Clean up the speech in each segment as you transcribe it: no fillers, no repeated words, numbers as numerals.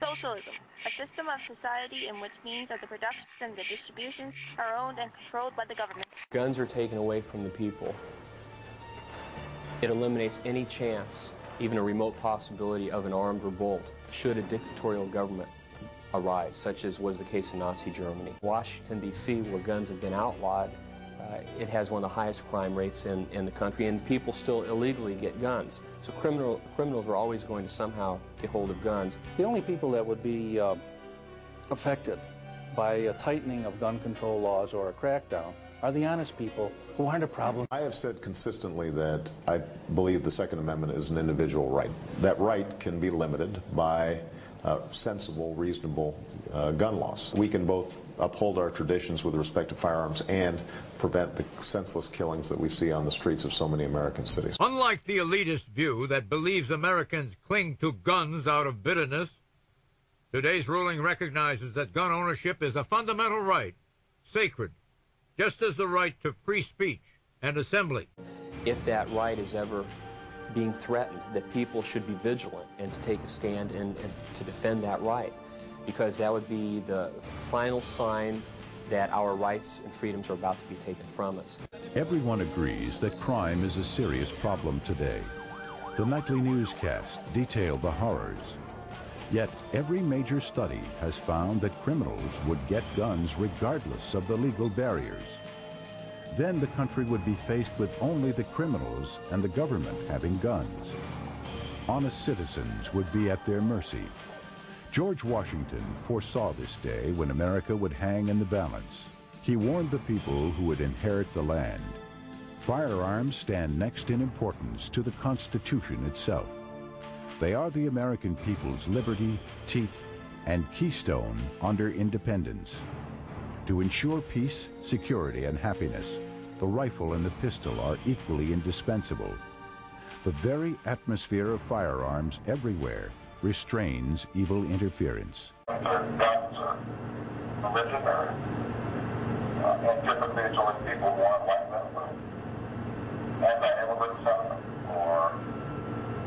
Socialism, a system of society in which means of the production and the distribution are owned and controlled by the government. Guns are taken away from the people. It eliminates any chance, even a remote possibility, of an armed revolt should a dictatorial government arise, such as was the case in Nazi Germany. Washington, D.C., where guns have been outlawed, it has one of the highest crime rates in the country, and people still illegally get guns. So criminals are always going to somehow get hold of guns. The only people that would be affected by a tightening of gun control laws or a crackdown are the honest people who aren't a problem. I have said consistently that I believe the Second Amendment is an individual right. That right can be limited by sensible, reasonable gun laws. We can both uphold our traditions with respect to firearms and prevent the senseless killings that we see on the streets of so many American cities. Unlike the elitist view that believes Americans cling to guns out of bitterness, today's ruling recognizes that gun ownership is a fundamental right, sacred, just as the right to free speech and assembly. If that right is ever being threatened, that people should be vigilant and to take a stand and to defend that right, because that would be the final sign that our rights and freedoms are about to be taken from us. Everyone agrees that crime is a serious problem today. The nightly newscast detailed the horrors. Yet every major study has found that criminals would get guns regardless of the legal barriers. Then the country would be faced with only the criminals and the government having guns. Honest citizens would be at their mercy. George Washington foresaw this day when America would hang in the balance. He warned the people who would inherit the land. Firearms stand next in importance to the Constitution itself. They are the American people's liberty, teeth, and keystone under independence. To ensure peace, security, and happiness, the rifle and the pistol are equally indispensable. The very atmosphere of firearms everywhere restrains evil interference. Guns are legendary, and typically people want like them, anti-immigrant sentiment or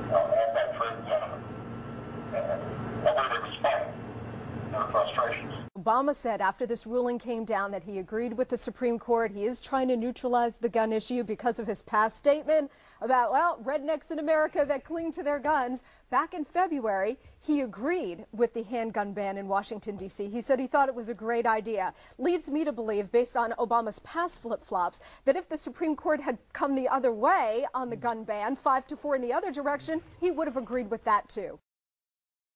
anti-trade sentiment, and a way to explain their frustrations. Obama said after this ruling came down that he agreed with the Supreme Court. He is trying to neutralize the gun issue because of his past statement about, well, rednecks in America that cling to their guns. Back in February, he agreed with the handgun ban in Washington, D.C. He said he thought it was a great idea. Leads me to believe, based on Obama's past flip-flops, that if the Supreme Court had come the other way on the gun ban, 5-4 in the other direction, he would have agreed with that too.